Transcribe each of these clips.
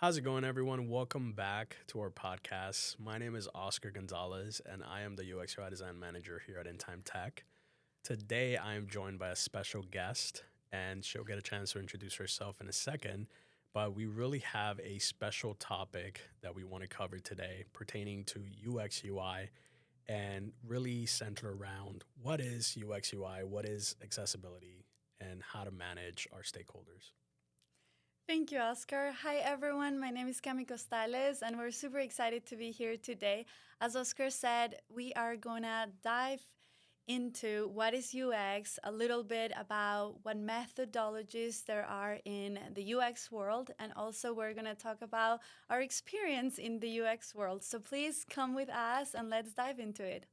How's it going, everyone? Welcome back to our podcast. My name is Oscar Gonzalez, and I am the UX/UI design manager here at In Time Tech. Today, I am joined by a special guest, and she'll get a chance to introduce herself in a second. But we really have a special topic that we want to cover today pertaining to UX/UI and really center around what is UX/UI, what is accessibility, and how to manage our stakeholders. Thank you, Oscar. Hi, everyone. My name is Camila Costales, and we're super excited to be here today. As Oscar said, we are going to dive into what is UX, a little bit about what methodologies there are in the UX world, and also we're going to talk about our experience in the UX world. So please come with us and let's dive into it.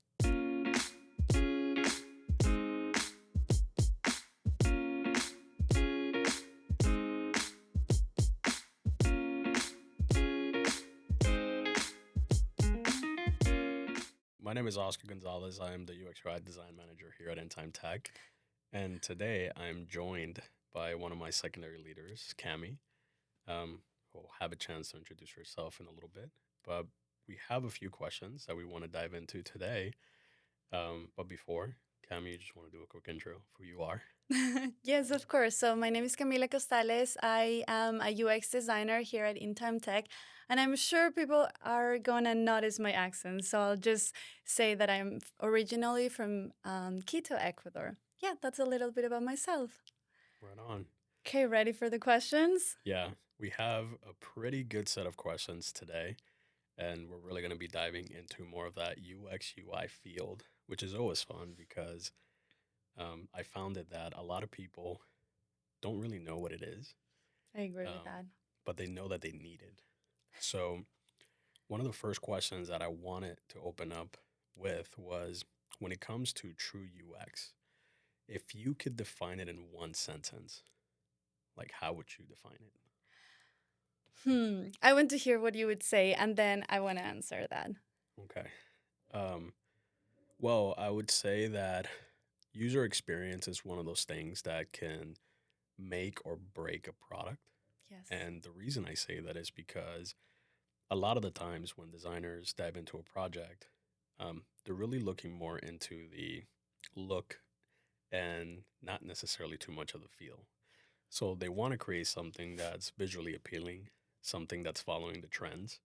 My name is Oscar Gonzalez. I am the UX/UI design manager here at In Time Tech. And today I'm joined by one of my secondary leaders, Cami, who will have a chance to introduce herself in a little bit. But we have a few questions that we want to dive into today. But before, Cami, you just want to do a quick intro of who you are? Yes, of course. So my name is Camila Costales. I am a UX designer here at In Time Tech, and I'm sure people are going to notice my accent. So I'll just say that I'm originally from Quito, Ecuador. Yeah, that's a little bit about myself. Right on. Okay, ready for the questions? Yeah, we have a pretty good set of questions today. And we're really going to be diving into more of that UX/UI field, which is always fun because I found it that a lot of people don't really know what it is, I agree with um, that. but they know that they need it. So, one of the first questions that I wanted to open up with was when it comes to true UX, if you could define it in one sentence, like how would you define it? I want to hear what you would say, and then I want to answer that. Okay. Um, well, I would say that user experience is one of those things that can make or break a product. Yes. And the reason I say that is because a lot of the times when designers dive into a project, they're really looking more into the look and not necessarily too much of the feel. So they want to create something that's visually appealing, something that's following the trends,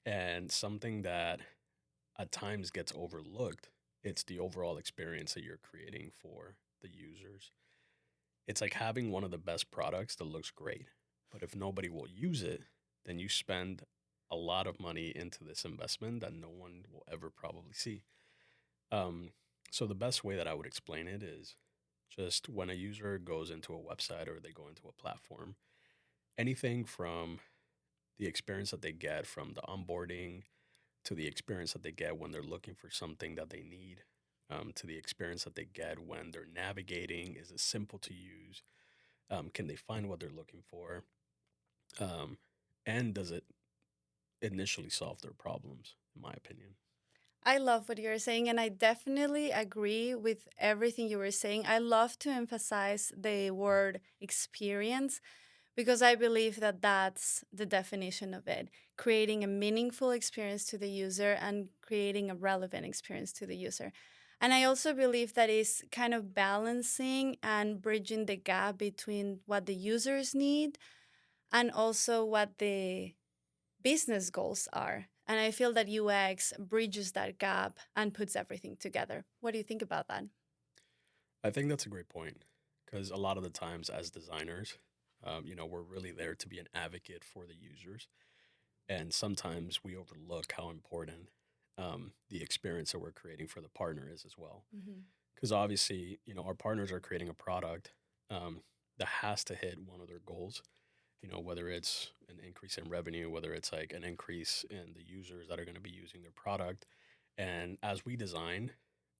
and something that at times gets overlooked. It's the overall experience that you're creating for the users. It's like having one of the best products that looks great, but if nobody will use it, then you spend a lot of money into this investment that no one will ever probably see. Um, so the best way that I would explain it is just when a user goes into a website or they go into a platform, anything from the experience that they get from the onboarding to the experience that they get when they're looking for something that they need, to the experience that they get when they're navigating. Is it simple to use? Can they find what they're looking for? Um, and does it initially solve their problems, in my opinion? I love what you're saying, and I definitely agree with everything you were saying. I love to emphasize the word experience because I believe that that's the definition of it, creating a meaningful experience to the user and creating a relevant experience to the user. And I also believe that is kind of balancing and bridging the gap between what the users need and also what the business goals are. And I feel that UX bridges that gap and puts everything together. What do you think about that? I think that's a great point because a lot of the times as designers, we're really there to be an advocate for the users. And sometimes we overlook how important the experience that we're creating for the partner is as well. Mm-hmm. Because obviously, our partners are creating a product that has to hit one of their goals. Whether it's an increase in revenue, whether it's like an increase in the users that are going to be using their product. And as we design,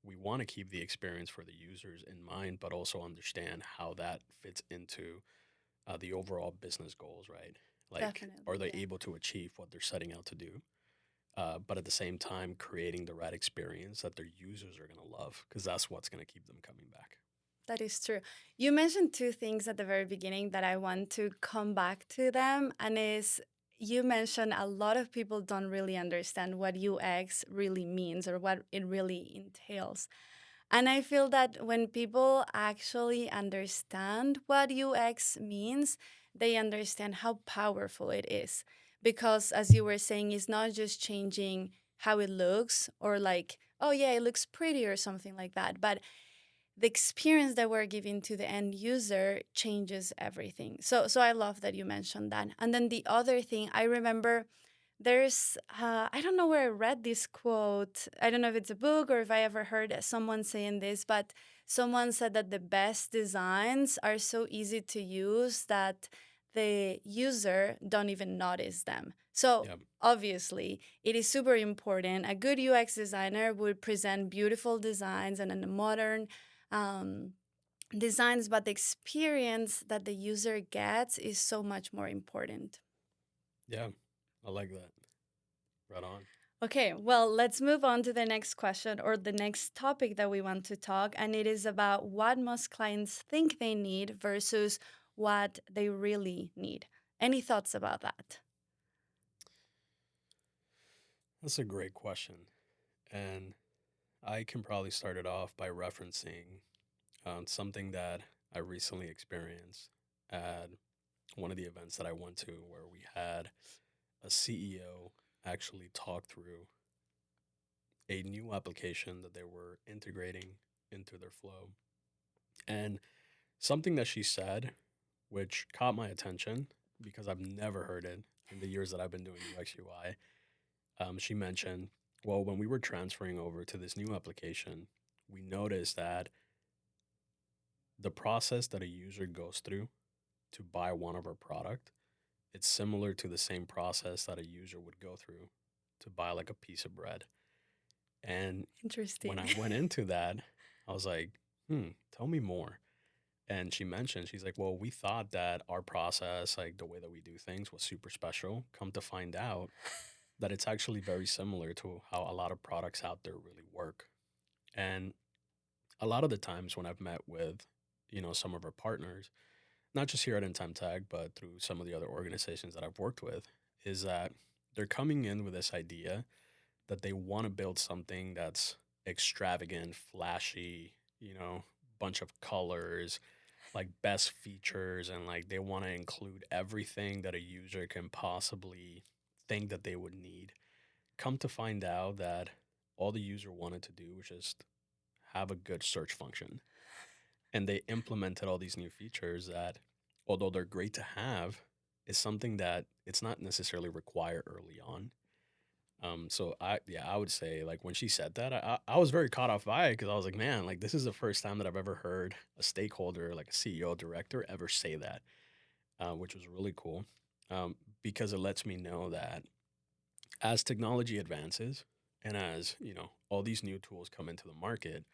we want to keep the experience for the users in mind, but also understand how that fits into the overall business goals, right? Like, are Definitely, they yeah. able to achieve what they're setting out to do? But at the same time, creating the right experience that their users are going to love, because that's what's going to keep them coming back. That is true. You mentioned two things at the very beginning that I want to come back to them, and is you mentioned a lot of people don't really understand what UX really means or what it really entails. And I feel that when people actually understand what UX means, they understand how powerful it is. Because as you were saying, it's not just changing how it looks or like, oh yeah, it looks pretty or something like that, but the experience that we're giving to the end user changes everything. So I love that you mentioned that. And then the other thing I remember, there's I don't know where I read this quote. I don't know if it's a book or if I ever heard someone saying this, but someone said that the best designs are so easy to use that the user don't even notice them. So Yeah. obviously it is super important. A good UX designer would present beautiful designs and in a modern um, designs, but the experience that the user gets is so much more important. Yeah. I like that. Right on. Okay, well, let's move on to the next question or the next topic that we want to talk. And it is about what most clients think they need versus what they really need. Any thoughts about that? That's a great question. And I can probably start it off by referencing something that I recently experienced at one of the events that I went to, where we had a CEO actually talk through a new application that they were integrating into their flow. And something that she said, which caught my attention because I've never heard it in the years that I've been doing UX UI. She mentioned, well, when we were transferring over to this new application, we noticed that the process that a user goes through to buy one of our product, it's similar to the same process that a user would go through to buy like a piece of bread. And when Interesting. I went into that, I was like, tell me more. And she mentioned, she's like, well, we thought that our process, like the way that we do things, was super special. Come to find out that it's actually very similar to how a lot of products out there really work. And a lot of the times when I've met with, some of our partners, not just here at In Time Tag, but through some of the other organizations that I've worked with, is that they're coming in with this idea that they want to build something that's extravagant, flashy, bunch of colors, like best features, and like they want to include everything that a user can possibly think that they would need. Come to find out that all the user wanted to do was just have a good search function. And they implemented all these new features that, although they're great to have, is something that it's not necessarily required early on. So I would say like when she said that, I was very caught off by it because I was like, man, like this is the first time that I've ever heard a stakeholder, like a CEO, director, ever say that, which was really cool, because it lets me know that as technology advances and as all these new tools come into the market,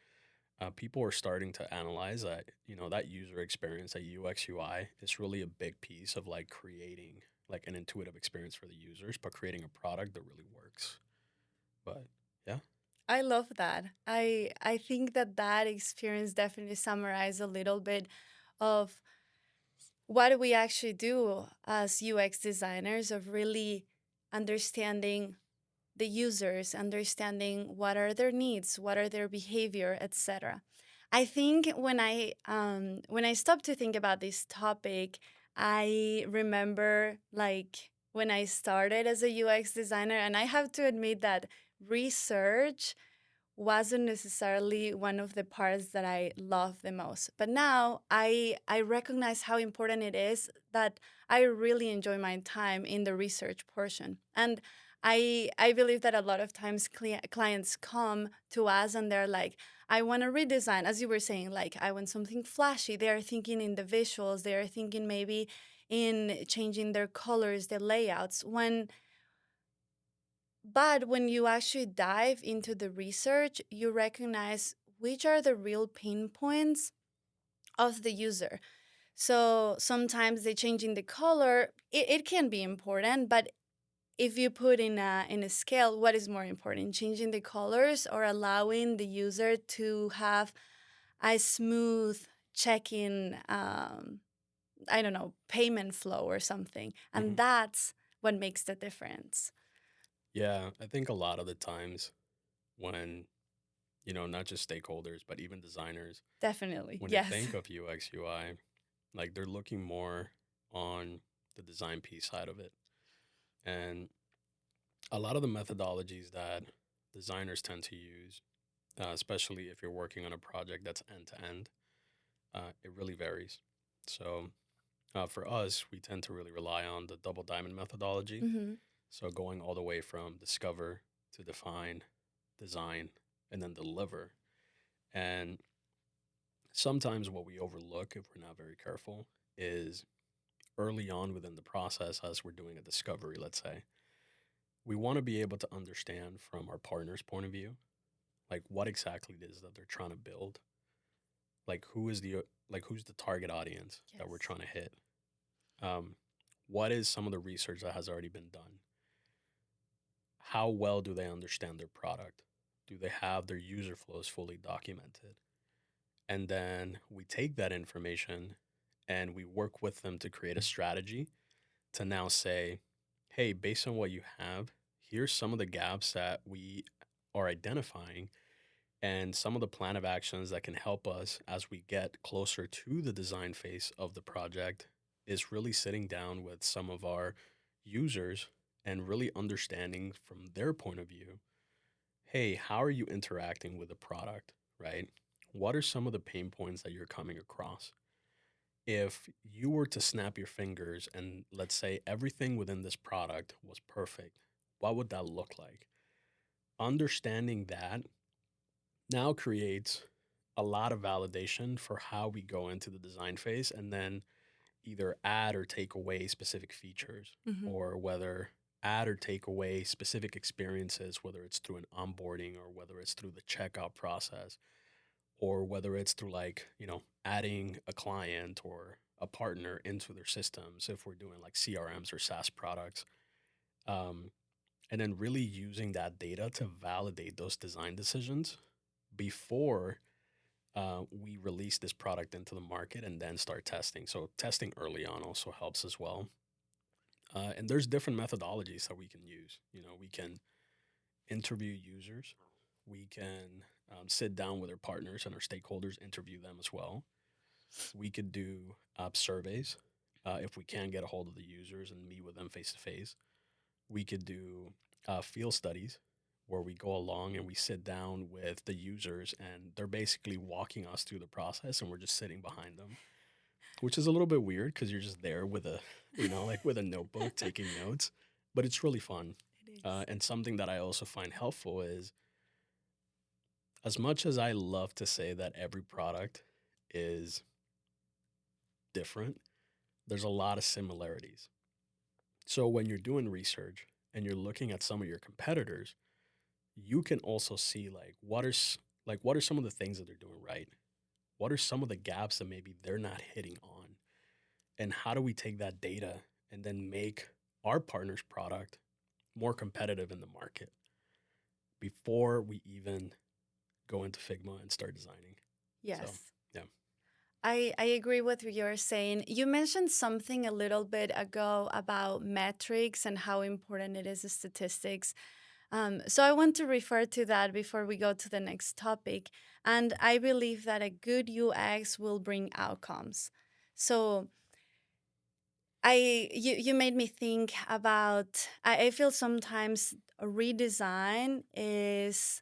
people are starting to analyze that that user experience, that UX UI, is really a big piece of like creating like an intuitive experience for the users, but creating a product that really works. But yeah. I love that. I think that that experience definitely summarized a little bit of what we actually do as UX designers of really understanding the users, understanding what are their needs, what are their behavior, etc. I think when I stopped to think about this topic, I remember like when I started as a UX designer, and I have to admit that research wasn't necessarily one of the parts that I love the most. But now I recognize how important it is that I really enjoy my time in the research portion. And I believe that a lot of times clients come to us and they're like, I want to redesign, as you were saying, like I want something flashy. They are thinking in the visuals. They are thinking maybe in changing their colors, the layouts. But when you actually dive into the research, you recognize which are the real pain points of the user. So sometimes they changing the color, it can be important, but if you put in a scale, what is more important, changing the colors or allowing the user to have a smooth check-in, I don't know, payment flow or something? And Hmm. that's what makes the difference. Yeah, I think a lot of the times when, not just stakeholders, but even designers, Definitely. when they Yes. think of UX, UI, like they're looking more on the design piece side of it. And a lot of the methodologies that designers tend to use, especially if you're working on a project that's end to end, it really varies. So for us, we tend to really rely on the double diamond methodology. Hmm. So going all the way from discover to define, design, and then deliver. And sometimes what we overlook if we're not very careful is early on within the process, as we're doing a discovery, let's say, we want to be able to understand from our partner's point of view, like what exactly it is that they're trying to build, like who's the target audience that we're Yes. trying to hit. Um, what is some of the research that has already been done? How well do they understand their product? Do they have their user flows fully documented? And then we take that information and we work with them to create a strategy to now say, hey, based on what you have, here's some of the gaps that we are identifying and some of the plan of actions that can help us as we get closer to the design phase of the project is really sitting down with some of our users and really understanding from their point of view, hey, how are you interacting with the product, right? What are some of the pain points that you're coming across? If you were to snap your fingers and let's say everything within this product was perfect, what would that look like? Understanding that now creates a lot of validation for how we go into the design phase and then either add or take away specific features Hmm. or whether add or take away specific experiences, whether it's through an onboarding or whether it's through the checkout process or whether it's through like, adding a client or a partner into their systems if we're doing like CRMs or SaaS products. Um, and then really using that data to validate those design decisions before we release this product into the market and then start testing. So testing early on also helps as well. And there's different methodologies that we can use. We can interview users. We can sit down with our partners and our stakeholders, interview them as well. We could do surveys if we can get a hold of the users and meet with them face to face. We could do field studies where we go along and we sit down with the users and they're basically walking us through the process and we're just sitting behind them, which is a little bit weird because you're just there with a, like with a notebook taking notes, but it's really fun. It is. And something that I also find helpful is as much as I love to say that every product is different, there's a lot of similarities. So when you're doing research and you're looking at some of your competitors, you can also see like what are some of the things that they're doing right? What are some of the gaps that maybe they're not hitting on? And how do we take that data and then make our partner's product more competitive in the market before we even go into Figma and start designing? So, Yes. yeah. I agree with what you're saying. You mentioned something a little bit ago about metrics and how important it is, statistics. So I want to refer to that before we go to the next topic. And I believe that a good UX will bring outcomes. So you made me think about, I feel sometimes a redesign is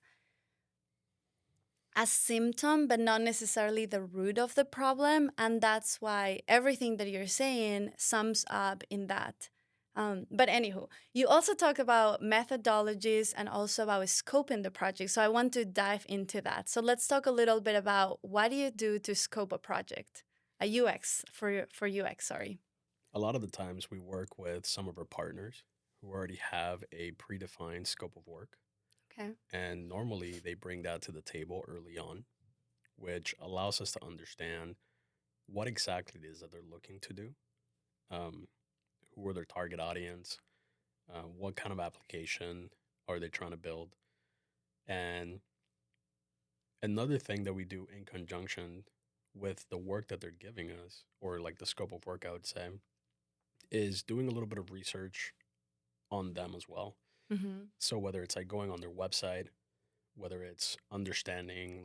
a symptom, but not necessarily the root of the problem. And that's why everything that you're saying sums up in that. But anywho, you also talk about methodologies and also about scoping the project. So I want to dive into that. So let's talk a little bit about what do you do to scope a project, a UX for UX. Sorry. A lot of the times we work with some of our partners who already have a predefined scope of work. Okay. And normally they bring that to the table early on, which allows us to understand what exactly it is that they're looking to do, um, who are their target audience, what kind of application are they trying to build. And another thing that we do in conjunction with the work that they're giving us, or like the scope of work, I would say, is doing a little bit of research on them as well. Hmm. So whether it's like going on their website, whether it's understanding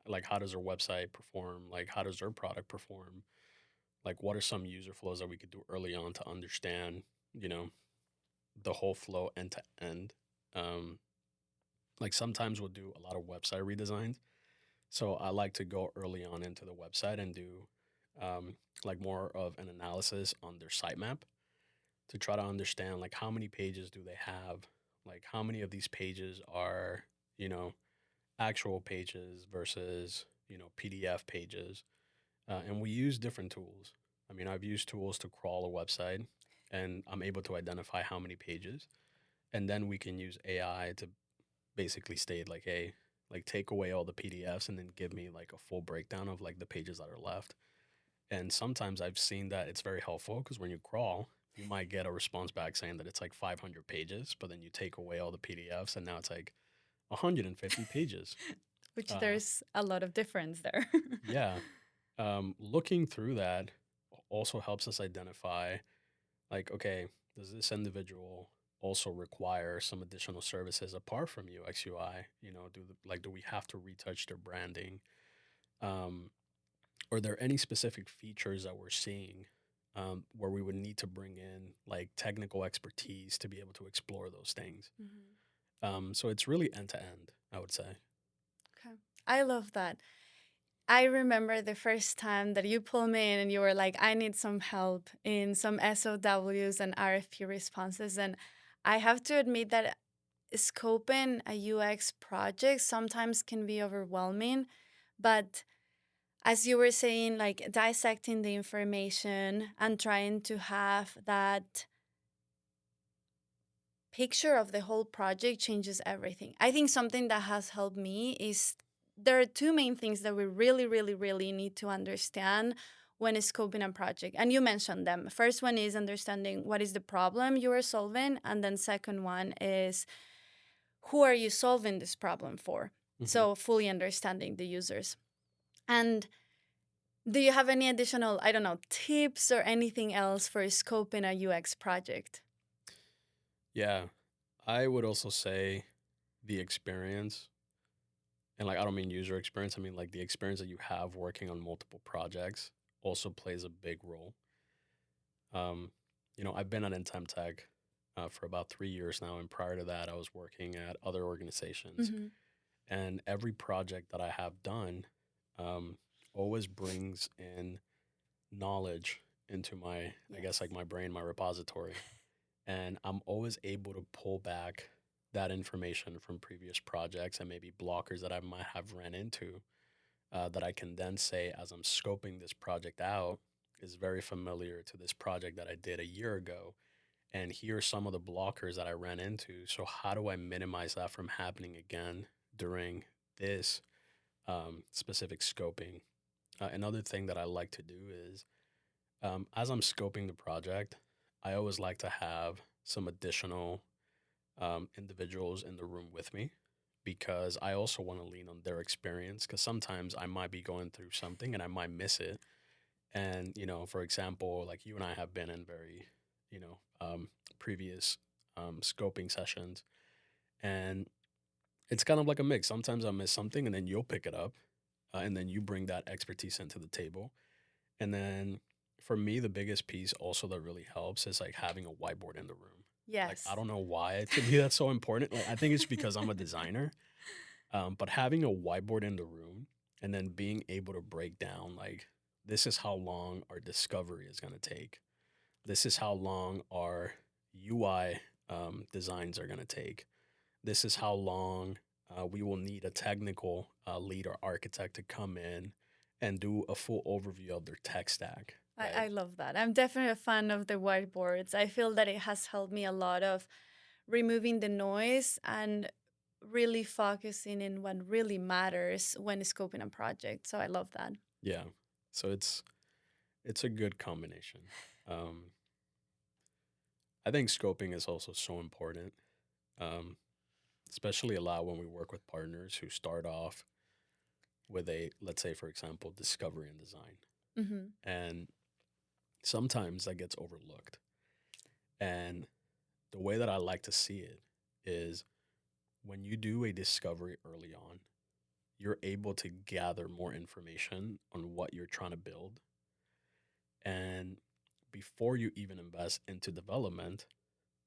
like how does their website perform, like how does their product perform, like what are some user flows that we could do early on to understand, you know, the whole flow end to end. Um, like sometimes we'll do a lot of website redesigns. So I like to go early on into the website and do um, like more of an analysis on their sitemap to try to understand like how many pages do they have, like how many of these pages are, you know, actual pages versus, you know, PDF pages. And we use different tools. I mean, I've used tools to crawl a website and I'm able to identify how many pages. And then we can use AI to basically state like, hey, like take away all the PDFs and then give me like a full breakdown of like the pages that are left. And sometimes I've seen that it's very helpful because when you crawl, you might get a response back saying that it's like 500 pages, but then you take away all the PDFs and now it's like 150 pages. Which Uh, there's a lot of difference there. yeah. Looking through that also helps us identify like, okay, does this individual also require some additional services apart from UX UI? You know, do we have to retouch their branding? Um, are there any specific features that we're seeing where we would need to bring in like technical expertise to be able to explore those things? Mhm. So it's really end to end, I would say. Okay. I love that. I remember the first time that you pulled me in and you were like, I need some help in some SOWs and RFP responses. And I have to admit that scoping a UX project sometimes can be overwhelming. But as you were saying, like dissecting the information and trying to have that picture of the whole project changes everything. I think something that has helped me is there are two main things that we really, really, really need to understand when scoping a project. And you mentioned them. First one is understanding what is the problem you are solving. And then second one is who are you solving this problem for? Hmm. So fully understanding the users. And do you have any additional, I don't know, tips or anything else for scoping a UX project? Yeah, I would also say the experience, and like I don't mean user experience, I mean like the experience that you have working on multiple projects also plays a big role. Um, you know, I've been at Intemtech for about 3 years now, and prior to that, I was working at other organizations. Mm-hmm. And every project that I have done um, always brings in knowledge into my, I guess, like Yes. my brain, my repository. And I'm always able to pull back that information from previous projects and maybe blockers that I might have ran into that I can then say as I'm scoping this project out is very familiar to this project that I did a year ago. And here are some of the blockers that I ran into. So, how do I minimize that from happening again during this specific scoping? Another thing that I like to do is as I'm scoping the project, I always like to have some additional individuals in the room with me because I also want to lean on their experience because sometimes I might be going through something and I might miss it. And, you know, for example, like you and I have been in very, you know, previous scoping sessions and it's kind of like a mix. Sometimes I miss something and then you'll pick it up and then you bring that expertise into the table. And then for me, the biggest piece also that really helps is like having a whiteboard in the room. Like, I Yes. don't know why to me that's so important. Like, I think it's because I'm a designer, but having a whiteboard in the room and then being able to break down, like, this is how long our discovery is going to take. This is how long our UI designs are going to take. This is how long we will need a technical lead or architect to come in and do a full overview of their tech stack, right? I love that. I'm definitely a fan of the whiteboards. I feel that it has helped me a lot of removing the noise and really focusing in what really matters when scoping a project. So I love that. Yeah. So it's a good combination. Um, I think scoping is also so important, um, especially a lot when we work with partners who start off with a, let's say, for example, discovery and design. Hmm. And sometimes that gets overlooked. And the way that I like to see it is when you do a discovery early on, you're able to gather more information on what you're trying to build. And before you even invest into development,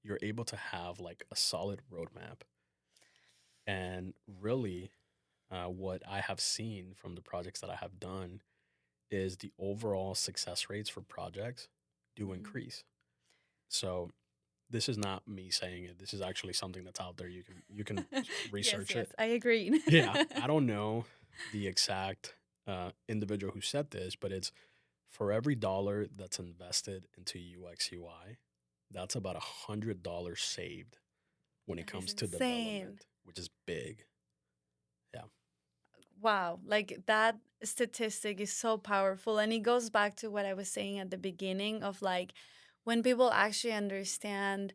you're able to have like a solid roadmap. And really, what I have seen from the projects that I have done is the overall success rates for projects do Mhm. increase. So this is not me saying it. This is actually something that's out there. You can Yes, research yes, it. I agree. Yeah, I don't know the exact individual who said this, but it's for every dollar that's invested into UX UI, that's about $100 saved when it That is comes to insane. development, which is big. Yeah, Wow, like that statistic is so powerful. And it goes back to what I was saying at the beginning of like when people actually understand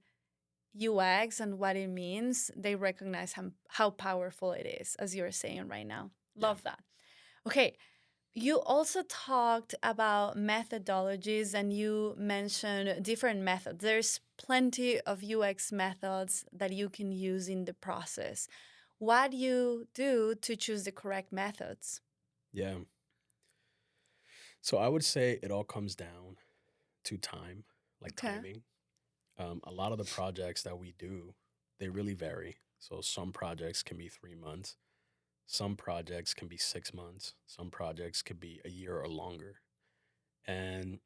UX and what it means, they recognize how powerful it is, as you're saying right now. yeah, Love that. Okay, you also talked about methodologies and you mentioned different methods. There's plenty of UX methods that you can use in the process. What do you do to choose the correct methods? yeah. So I would say it all comes down to time, like Okay. timing. A lot of the projects that we do, they really vary. So some projects can be 3 months, some projects can be 6 months, some projects could be a year or longer. And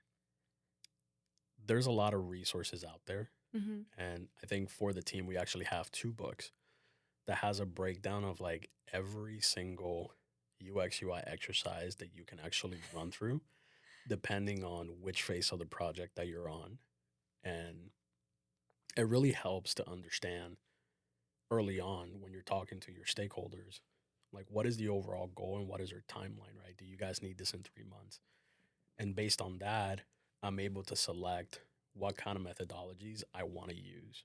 there's a lot of resources out there. Hmm. And I think for the team, we actually have two books that has a breakdown of like every single UX UI exercise that you can actually run through, depending on which phase of the project that you're on. And it really helps to understand early on when you're talking to your stakeholders, like what is the overall goal and what is your timeline, right? Do you guys need this in 3 months? And based on that, I'm able to select what kind of methodologies I want to use.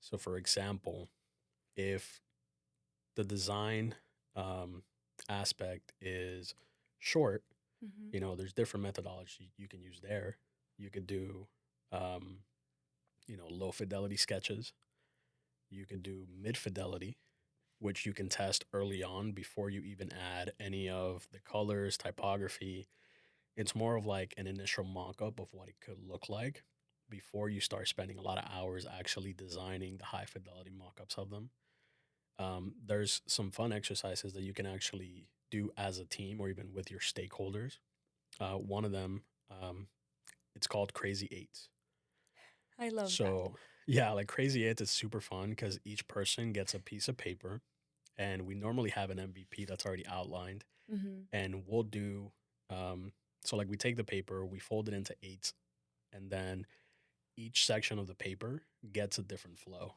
So, for example, if the design um, aspect is short, Hmm. there's different methodology you can use there. You could do, um, low fidelity sketches. You could do mid fidelity, which you can test early on before you even add any of the colors, typography. It's more of like an initial mock up of what it could look like before you start spending a lot of hours actually designing the high fidelity mock ups of them. There's some fun exercises that you can actually do as a team or even with your stakeholders. One of them, um, it's called Crazy Eights. I love that. So, yeah, like Crazy Eights is super fun because each person gets a piece of paper and we normally have an MVP that's already outlined. Hmm. And we'll do, so like we take the paper, we fold it into eights, and then each section of the paper gets a different flow.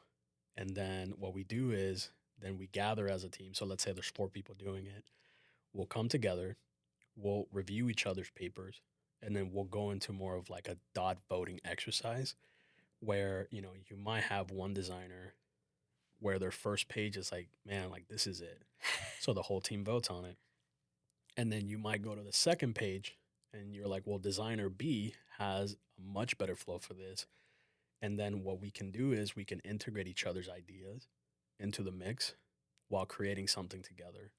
And then what we do is then we gather as a team. So let's say there's four people doing it. We'll come together, we'll review each other's papers, and then we'll go into more of like a dot voting exercise where, you might have one designer where their first page is like, man, like this is it. So the whole team votes on it. And then you might go to the second page and you're like, well, designer B has a much better flow for this. And then what we can do is we can integrate each other's ideas into the mix while creating something together.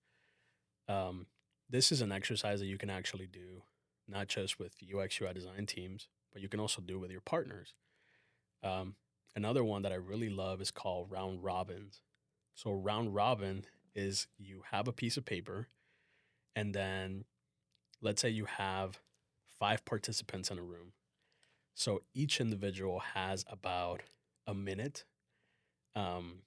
Um, this is an exercise that you can actually do not just with UX UI design teams, but you can also do with your partners. Um, Another one that I really love is called round robins. So round robin is you have a piece of paper, and then let's say you have five participants in a room. So each individual has about a minute um,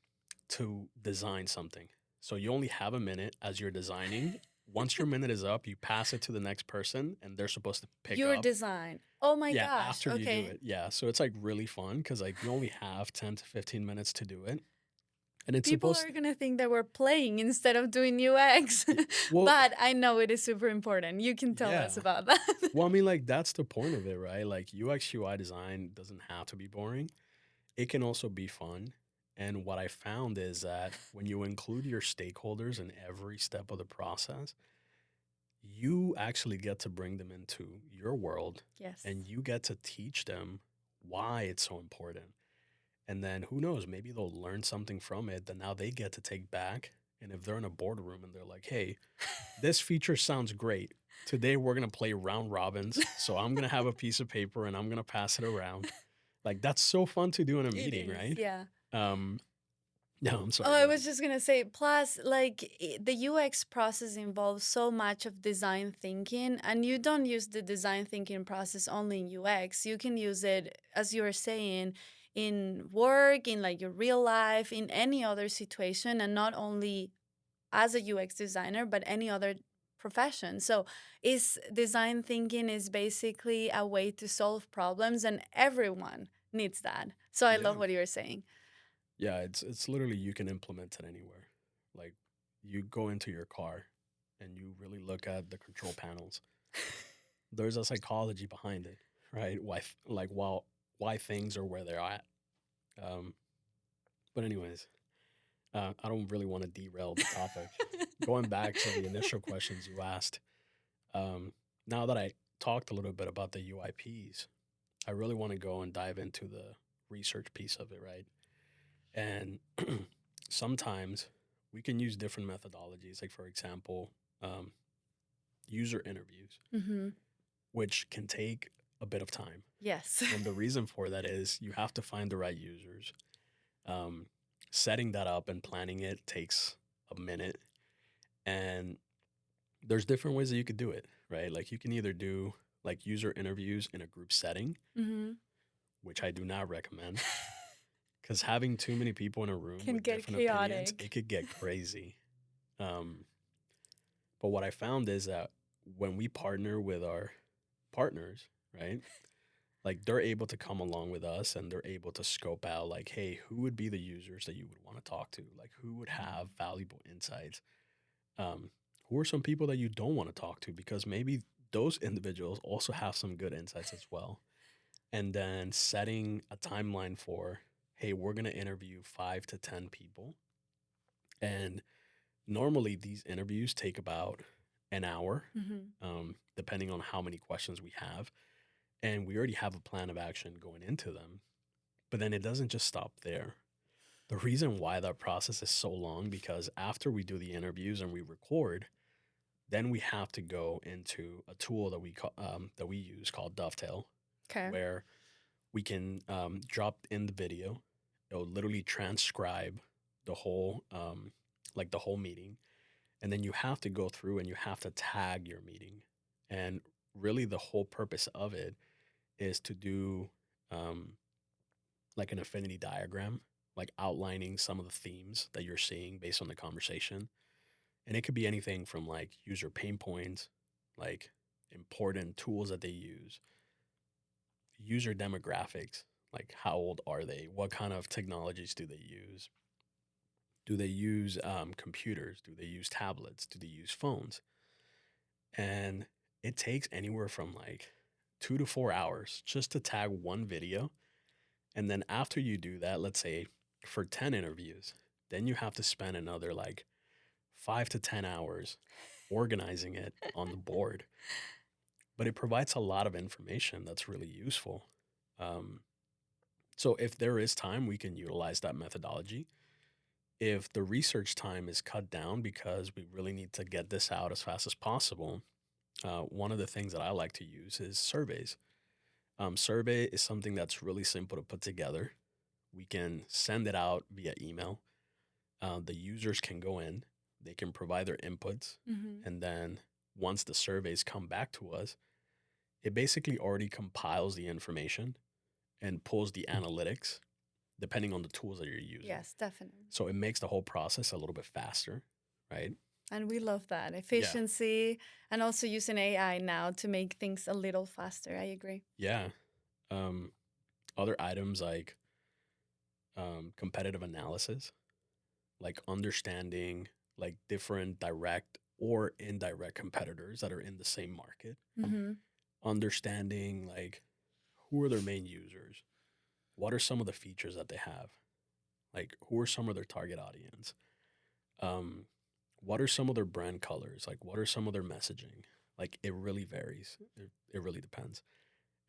to design something. So you only have a minute as you're designing. Once your minute is up, you pass it to the next person and they're supposed to pick Your up. design. Oh my Yeah, gosh. after you do Okay. it. Yeah. So it's like really fun because like you only have 10 to 15 minutes to do it. And it's People supposed are going to think that we're playing instead of doing UX. well, But I know it is super important. You can tell yeah. us about that. Well, I mean, like that's the point of it, right? Like UX UI design doesn't have to be boring. It can also be fun. And what I found is that when you include your stakeholders in every step of the process, you actually get to bring them into your world Yes. and you get to teach them why it's so important. And then who knows, maybe they'll learn something from it that now they get to take back. And if they're in a boardroom and they're like, hey, this feature sounds great. Today we're going to play round robins. So I'm going to have a piece of paper and I'm going to pass it around. Like that's so fun to do in a It meeting, is, right? yeah. Um, no, I'm Oh, sorry. I Go ahead. was just gonna say, plus, like the UX process involves so much of design thinking, and you don't use the design thinking process only in UX. You can use it, as you were saying, in work, in like your real life, in any other situation, and not only as a UX designer, but any other profession. So, is design thinking is basically a way to solve problems, and everyone needs that. So, I love Yeah. what you're saying. Yeah, it's literally you can implement it anywhere. Like you go into your car and you really look at the control panels. There's a psychology behind it, right? Why things are where they're at. Um, but anyways, I don't really want to derail the topic. Going back to the initial questions you asked, um, now that I talked a little bit about the UIPs, I really want to go and dive into the research piece of it, right? And sometimes we can use different methodologies, like for example, um, user interviews, Hmm. which can take a bit of time. Yes. And the reason for that is you have to find the right users. Um, Setting that up and planning it takes a minute. And there's different ways that you could do it, right? Like you can either do like user interviews in a group setting, Hmm. which I do not recommend because having too many people in a room Can with get different opinions, it chaotic. could get crazy. Um, but what I found is that when we partner with our partners, right? Like they're able to come along with us and they're able to scope out like, hey, who would be the users that you would want to talk to? Like who would have valuable insights? Um, who are some people that you don't want to talk to? Because maybe those individuals also have some good insights as well. And then setting a timeline for, hey, we're going to interview 5 to 10 people. And normally these interviews take about an hour, Hmm. depending on how many questions we have. And we already have a plan of action going into them. But then it doesn't just stop there. The reason why that process is so long because after we do the interviews and we record, then we have to go into a tool that we use called Dovetail, Okay. where we can drop in the video. It'll literally transcribe the whole the whole meeting, and then you have to go through and you have to tag your meeting. And really, the whole purpose of it is to do um, like an affinity diagram, like outlining some of the themes that you're seeing based on the conversation. And it could be anything from like user pain points, like important tools that they use, user demographics, like how old are they? What kind of technologies do they use? Do they use computers? Do they use tablets? Do they use phones? And it takes anywhere from like 2 to 4 hours just to tag one video. And then after you do that, let's say for 10 interviews, then you have to spend another like 5 to 10 hours organizing it on the board. But it provides a lot of information that's really useful. Um, so if there is time, we can utilize that methodology. If the research time is cut down because we really need to get this out as fast as possible, one of the things that I like to use is surveys. Survey is something that's really simple to put together. We can send it out via email. The users can go in, they can provide their inputs, Hmm. and then once the surveys come back to us, it basically already compiles the information and pulls the analytics depending on the tools that you're using. Yes, definitely. So it makes the whole process a little bit faster, right? And we love that Yeah. efficiency and also using AI now to make things a little faster. I agree. Yeah. Um, Other items like competitive analysis, like understanding like different direct or indirect competitors that are in the same market, Hmm. understanding like who are their main users, what are some of the features that they have, like who are some of their target audience, um, what are some of their brand colors, like what are some of their messaging. Like it really varies. It really depends.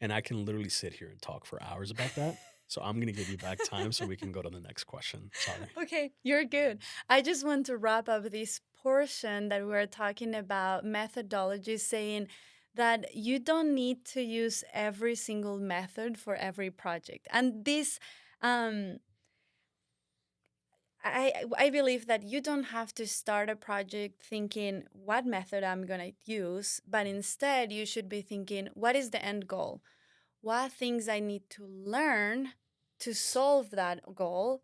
And I can literally sit here and talk for hours about that. So I'm going to give you back time so we can go to the next question. Sorry. Okay, you're good. I just want to wrap up this portion that we're talking about methodology, saying that you don't need to use every single method for every project. And this, um, I believe that you don't have to start a project thinking what method I'm going to use, but instead you should be thinking what is the end goal? What things I need to learn to solve that goal,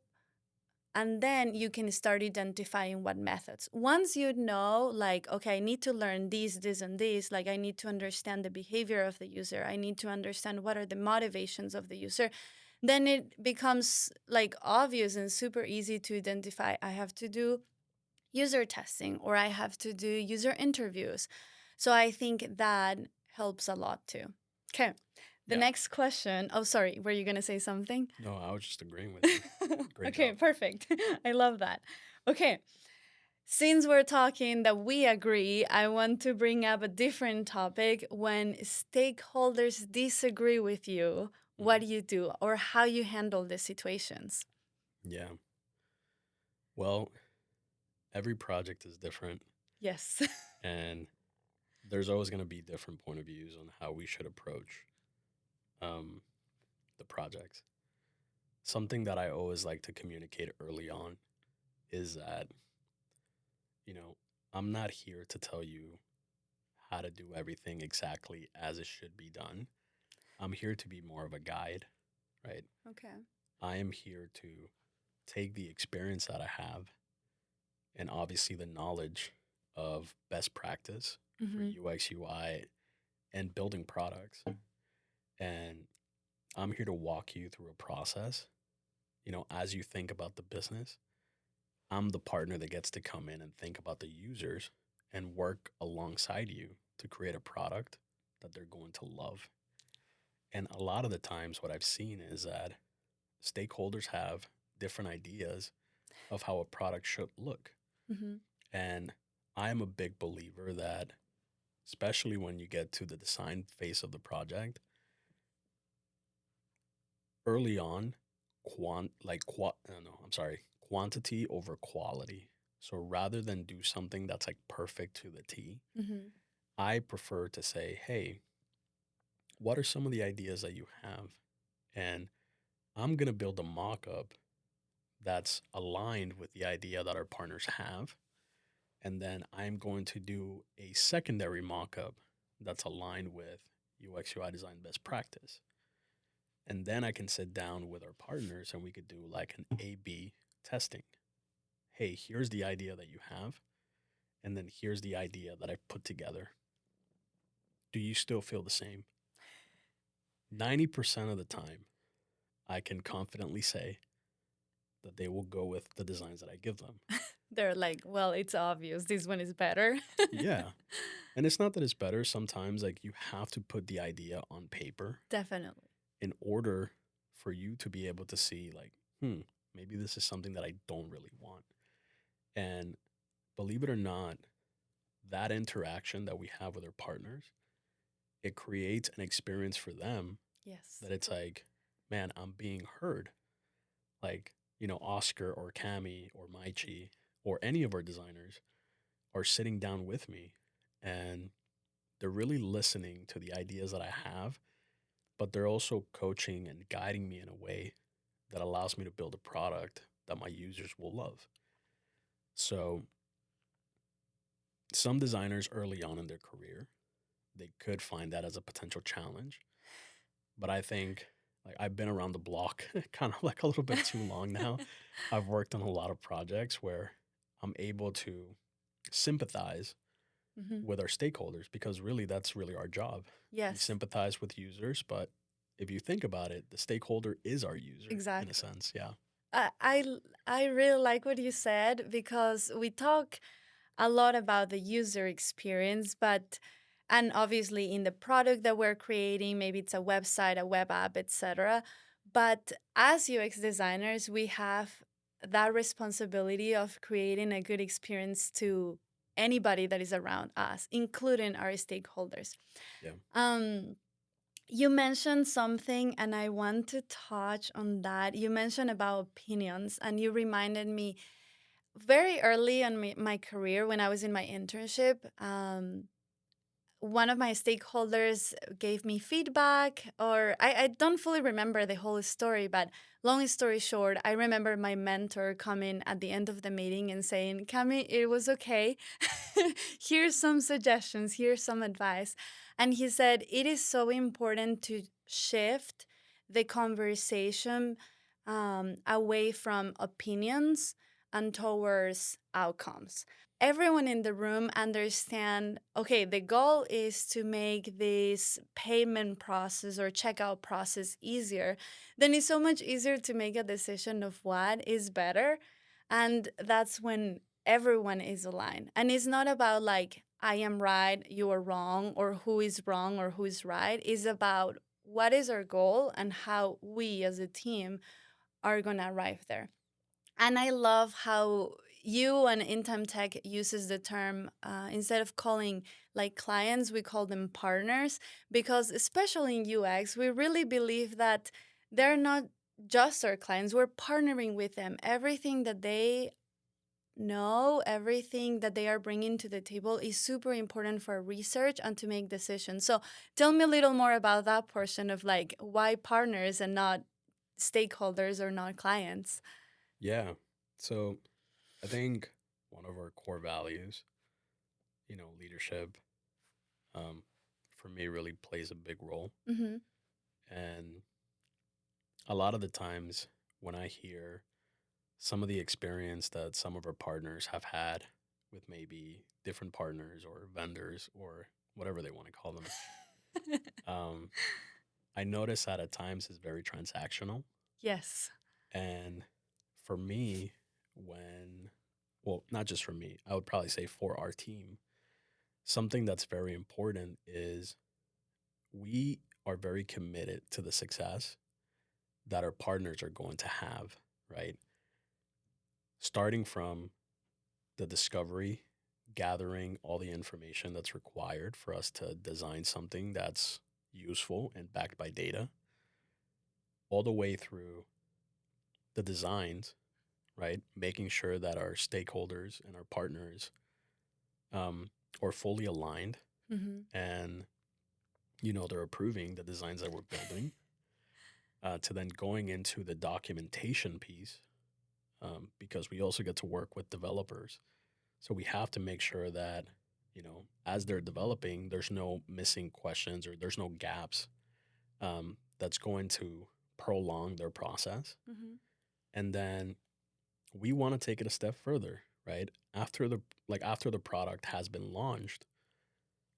and then you can start identifying what methods. Once you know, like, okay, I need to learn this, and this, like I need to understand the behavior of the user, I need to understand what are the motivations of the user, then it becomes like obvious and super easy to identify. I have to do user testing or I have to do user interviews. So I think that helps a lot too. Okay. The Yeah. next question. Oh, sorry. Were you going to say something? No, I was just agreeing with you. Great Okay, job. perfect. I love that. Okay. Since we're talking that we agree, I want to bring up a different topic. When stakeholders disagree with you, what Mhm. do you do or how you handle the situations? Yeah. Well, every project is different, Yes. and there's always going to be different point of views on how we should approach um, the projects. Something that I always like to communicate early on is that, you know, I'm not here to tell you how to do everything exactly as it should be done. I'm here to be more of a guide, right? Okay. I am here to take the experience that I have and obviously the knowledge of best practice for Mm-hmm. UX, UI, and building products. And I'm here to walk you through a process. As you think about the business, I'm the partner that gets to come in and think about the users and work alongside you to create a product that they're going to love. And a lot of the times, what I've seen is that stakeholders have different ideas of how a product should look. Mm-hmm. And I am a big believer that, especially when you get to the design phase of the project, early on, quantity over quality. So rather than do something that's like perfect to the T, Mm-hmm. I prefer to say, hey, what are some of the ideas that you have? And I'm going to build a mock up that's aligned with the idea that our partners have. And then I'm going to do a secondary mock up that's aligned with UX UI design best practice. And then I can sit down with our partners and we could do like an A B testing. Hey, here's the idea that you have. And then here's the idea that I've put together. Do you still feel the same? 90% of the time, I can confidently say that they will go with the designs that I give them. They're like, well, it's obvious. This one is better. Yeah. And it's not that it's better. Sometimes, like, you have to put the idea on paper Definitely. in order for you to be able to see, like, maybe this is something that I don't really want. And believe it or not, that interaction that we have with our partners, it creates an experience for them Yes. that it's like, man, I'm being heard. Like, Oscar or Cami or Maichi or any of our designers are sitting down with me and they're really listening to the ideas that I have, but they're also coaching and guiding me in a way that allows me to build a product that my users will love. So, some designers early on in their career, they could find that as a potential challenge. But I think like I've been around the block kind of like a little bit too long now. I've worked on a lot of projects where I'm able to sympathize Hmm. with our stakeholders because really that's really our job. We Yes, sympathize with users, but if you think about it, the stakeholder is our user in a exactly. sense. Yeah. I really like what you said because we talk a lot about the user experience, but and obviously in the product that we're creating, maybe it's a website, a web app, etc. But as UX designers, we have that responsibility of creating a good experience to anybody that is around us, including our stakeholders. Yeah. Um, You mentioned something, and I want to touch on that. You mentioned about opinions, and you reminded me very early in my career when I was in my internship. One of my stakeholders gave me feedback, or I don't fully remember the whole story, but long story short, I remember my mentor coming at the end of the meeting and saying, Cami, it was okay. Here's some suggestions, here's some advice. And he said, it is so important to shift the conversation away from opinions and towards outcomes. Everyone in the room understand, okay, the goal is to make this payment process or checkout process easier. Then it's so much easier to make a decision of what is better. And that's when everyone is aligned. And it's not about like, I am right, you are wrong, or who is wrong or who is right. It's about what is our goal and how we as a team are going to arrive there. And I love how you and Intime Tech uses the term, instead of calling like clients, we call them partners, because especially in UX, we really believe that they're not just our clients, we're partnering with them. Everything that they know, everything that they are bringing to the table is super important for research and to make decisions. So tell me a little more about that portion of like why partners and not stakeholders or not clients. Yeah. So I think one of our core values, leadership, um, for me really plays a big role. Mm-hmm. And a lot of the times when I hear some of the experience that some of our partners have had with maybe different partners or vendors or whatever they want to call them, um, I notice that at times is very transactional. Yes. And for me, well, not just for me, I would probably say for our team, something that's very important is we are very committed to the success that our partners are going to have, right? Starting from the discovery, gathering all the information that's required for us to design something that's useful and backed by data, all the way through the designs, right? Making sure that our stakeholders and our partners um, are fully aligned Mm-hmm. and, they're approving the designs that we're building, to then going into the documentation piece, because we also get to work with developers. So we have to make sure that, as they're developing, there's no missing questions or there's no gaps, that's going to prolong their process. Mm-hmm. And then we want to take it a step further, right? After the product has been launched,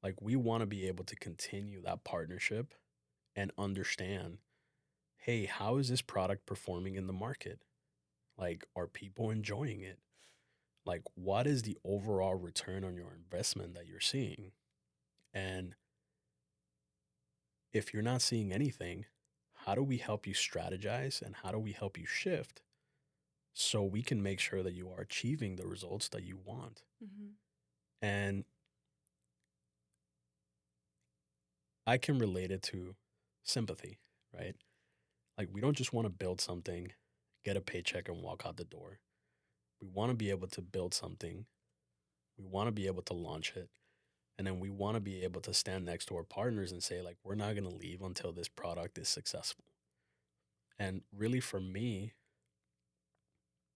like we want to be able to continue that partnership and understand, hey, how is this product performing in the market? Like, are people enjoying it? Like, what is the overall return on your investment that you're seeing? And if you're not seeing anything, how do we help you strategize and how do we help you shift so we can make sure that you are achieving the results that you want? Mm-hmm. And I can relate it to sympathy, right? Like, we don't just want to build something, get a paycheck, and walk out the door. We want to be able to build something, we want to be able to launch it, and then we want to be able to stand next to our partners and say, like, we're not going to leave until this product is successful. And really, for me,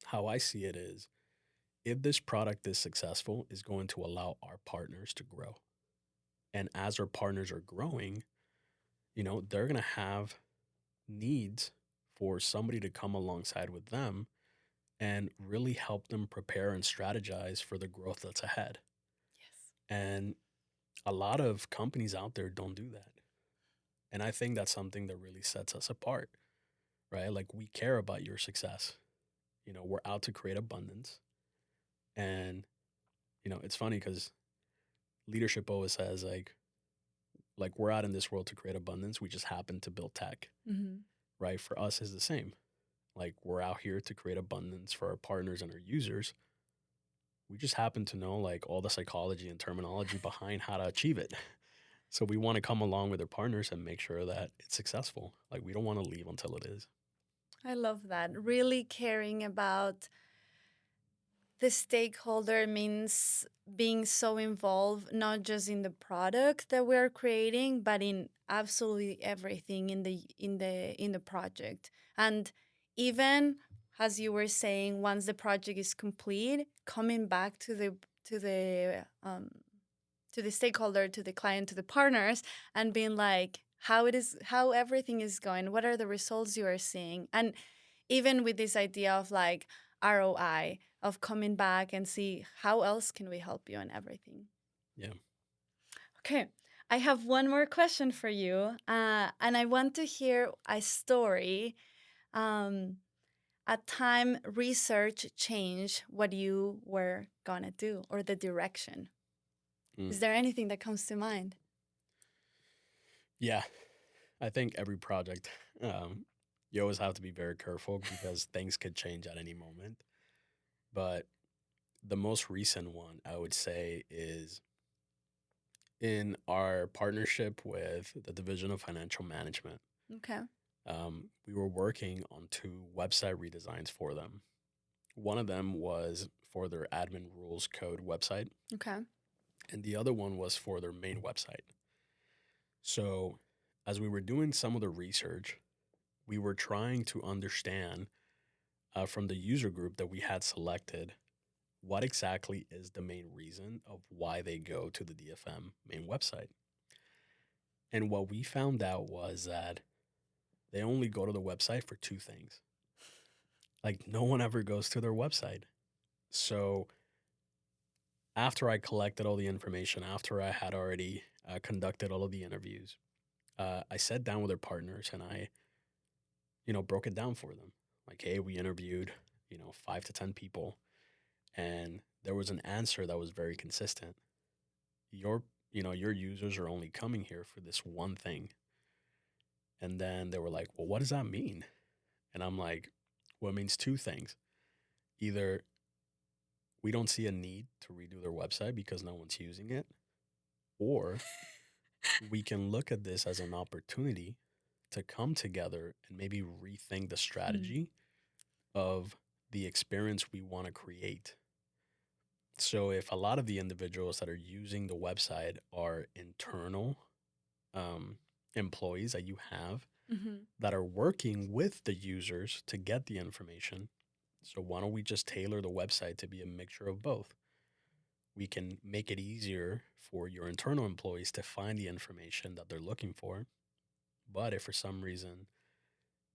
how I see it is if this product is successful, is going to allow our partners to grow. And as our partners are growing, they're going to have needs for somebody to come alongside with them and really help them prepare and strategize for the growth that's ahead. Yes. And a lot of companies out there don't do that. And I think that's something that really sets us apart, right? Like we care about your success. We're out to create abundance. And, it's funny because leadership always says like we're out in this world to create abundance. We just happen to build tech, Mm-hmm. right? For us is the same. Like we're out here to create abundance for our partners and our users. We just happen to know like all the psychology and terminology behind how to achieve it. So we want to come along with our partners and make sure that it's successful. Like we don't want to leave until it is. I love that. Really caring about the stakeholder means being so involved not just in the product that we're creating but in absolutely everything in the project. And even as you were saying, once the project is complete, coming back to the stakeholder, to the client, to the partners, and being like, how everything is going, what are the results you are seeing. And even with this idea of like ROI, of coming back and see how else can we help you and everything. Yeah. Okay, I have one more question for you, and I want to hear a story, um, a time research changed what you were gonna do or the direction. Mm. Is there anything that comes to mind? Yeah. I think every project, you always have to be very careful because things could change at any moment. But the most recent one I would say is in our partnership with the Division of Financial Management. Okay. We were working on two website redesigns for them. One of them was for their admin rules code website, Okay. and the other one was for their main website. So, as we were doing some of the research, we were trying to understand from the user group that we had selected what exactly is the main reason of why they go to the DFM main website. And what we found out was that they only go to the website for two things. Like, no one ever goes to their website. So, after I collected all the information, after I had already conducted all of the interviews, I sat down with their partners and I, broke it down for them. Like, hey, we interviewed, 5 to 10 people, and there was an answer that was very consistent. Your users are only coming here for this one thing. And then they were like, well, what does that mean? And I'm like, well, it means two things. Either we don't see a need to redo their website because no one's using it, or we can look at this as an opportunity to come together and maybe rethink the Mm. strategy of the experience we want to create. So, if a lot of the individuals that are using the website are internal um, employees that you have Mm-hmm. that are working with the users to get the information, so why don't we just tailor the website to be a mixture of both? We can make it easier for your internal employees to find the information that they're looking for. But if for some reason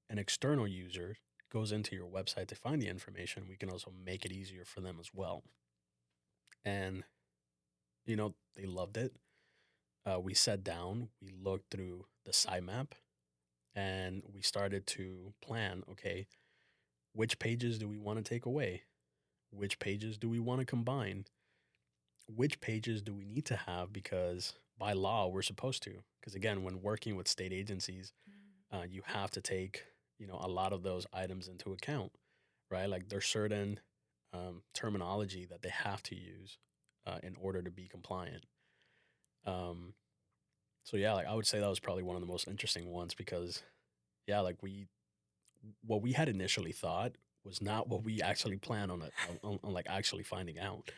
an external user goes into your website to find the information, we can also make it easier for them as well. And, they loved it. We sat down, we looked through the sitemap, and we started to plan, okay, which pages do we want to take away? Which pages do we want to combine? Which pages do we need to have because by law we're supposed to? Because again, when working with state agencies, you have to take a lot of those items into account, right? Like there's certain terminology that they have to use in order to be compliant. Um, so yeah, like I would say that was probably one of the most interesting ones because yeah, like what we had initially thought was not what we actually planned on like actually finding out.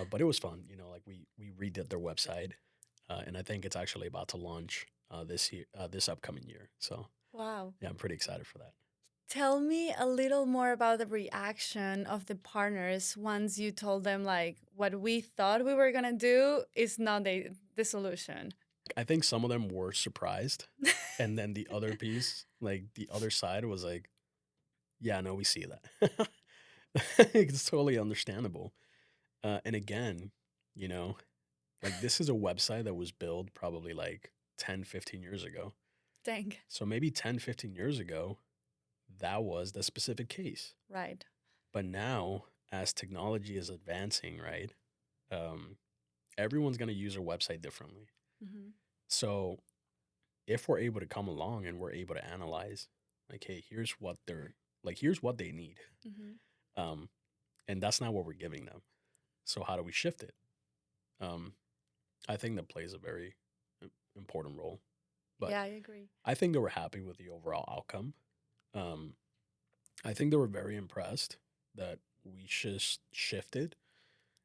But it was fun, like we redid their website, and I think it's actually about to launch this year, this upcoming year. So Wow. yeah, I'm pretty excited for that. Tell me a little more about the reaction of the partners once you told them like what we thought we were gonna do is not the solution. I think some of them were surprised, and then the other piece, like the other side, was like, "Yeah, no, we see that." It's totally understandable. And again, you know, like this is a website that was built probably like 10, 15 years ago. Dang. So maybe 10, 15 years ago, that was the specific case. Right. But now, as technology is advancing, right, um, everyone's going to use their website differently. Mm-hmm. So if we're able to come along and we're able to analyze, like, hey, here's what they need, Mm-hmm. um, and that's not what we're giving them. So how do we shift it? Um, I think that plays a very important role. But Yeah, I agree. I think they were happy with the overall outcome. Um, I think they were very impressed that we just shifted.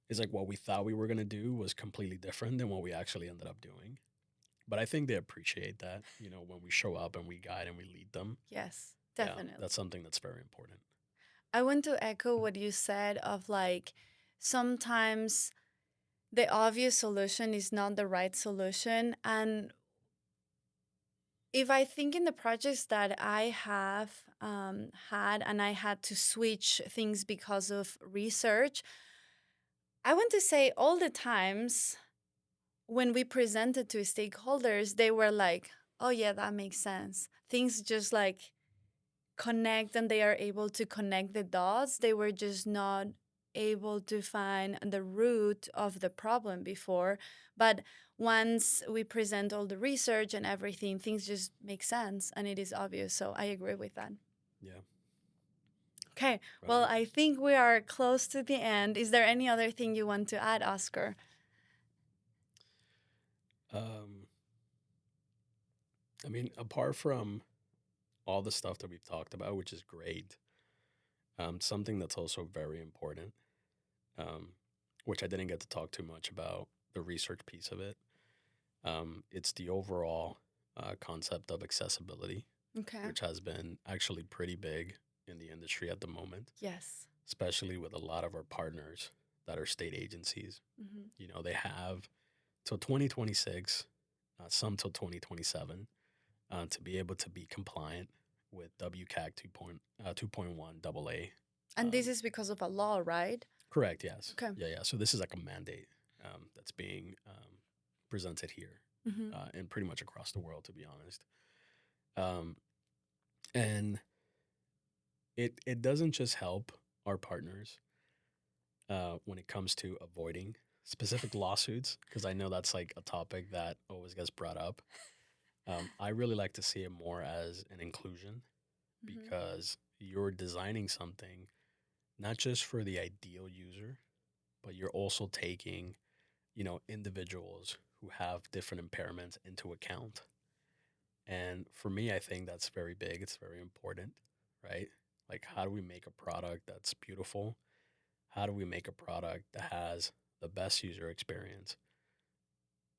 It's like what we thought we were going to do was completely different than what we actually ended up doing. But I think they appreciate that, when we show up and we guide and we lead them. Yes, Yeah, definitely. that's something that's very important. I want to echo what you said of like sometimes the obvious solution is not the right solution. And if I think in the projects that I have had and I had to switch things because of research, I want to say all the times when we presented to stakeholders, they were like, oh, yeah, that makes sense. Things just like connect and they are able to connect the dots. They were just not able to find the root of the problem before. But once we present all the research and everything, things just make sense and it is obvious. So I agree with that. Yeah. Okay. Right Well, on. I think we are close to the end. Is there any other thing you want to add, Oscar? Um, I mean, apart from all the stuff that we've talked about, which is great, something that's also very important, um, which I didn't get to talk too much about the research piece of it. It's the overall concept of accessibility, Okay. which has been actually pretty big in the industry at the moment, Yes. especially with a lot of our partners that are state agencies. They have till 2026, some till 2027, to be able to be compliant with WCAG 2.1 AA. And this is because of a law, right? Correct, yes. Okay. Yeah. So this is like a mandate that's being presented here and pretty much across the world, to be honest. And it doesn't just help our partners when it comes to avoiding specific lawsuits, because I know that's like a topic that always gets brought up. I really like to see it more as an inclusion because you're designing something not just for the ideal user, but you're also taking, individuals who have different impairments into account. And for me, I think that's very big. It's very important, right? Like, how do we make a product that's beautiful? How do we make a product that has the best user experience?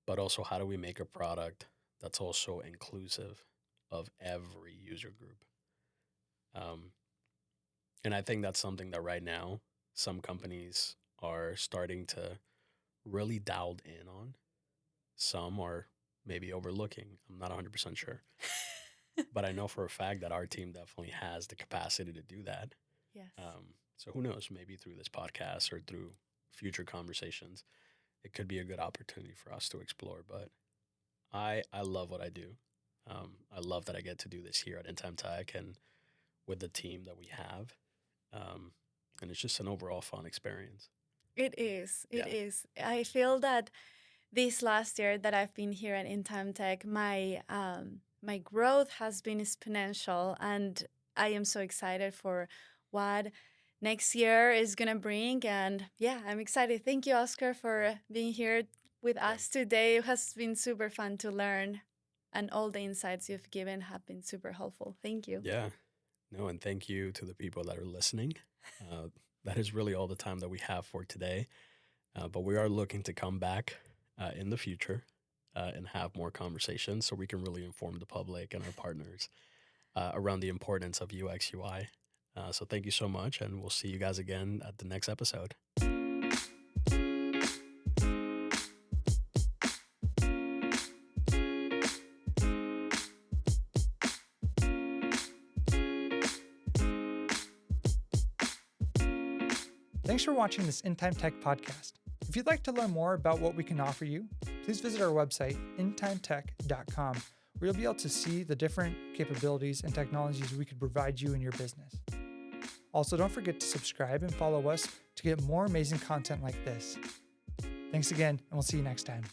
But also, how do we make a product that's also inclusive of every user group? Um, and I think that's something that right now some companies are starting to really dialed in on. Some are maybe overlooking. I'm not 100% sure. But I know for a fact that our team definitely has the capacity to do that. Yes. So who knows? Maybe through this podcast or through future conversations, it could be a good opportunity for us to explore. But I love what I do. I love that I get to do this here at In Time Tech and with the team that we have. And it's just an overall fun experience. It is. It Yeah. is. I feel that this last year that I've been here at In Time Tech, my growth has been exponential, and I am so excited for what next year is gonna bring. And yeah, I'm excited. Thank you, Oscar, for being here with Yeah. us today. It has been super fun to learn, and all the insights you've given have been super helpful. Thank you. Yeah. No, and thank you to the people that are listening. That is really all the time that we have for today. But we are looking to come back in the future and have more conversations so we can really inform the public and our partners around the importance of UX UI. So thank you so much, and we'll see you guys again at the next episode. Thanks for watching this In Time Tech podcast. If you'd like to learn more about what we can offer you, please visit our website, intimetech.com, where you'll be able to see the different capabilities and technologies we could provide you in your business. Also, don't forget to subscribe and follow us to get more amazing content like this. Thanks again, and we'll see you next time.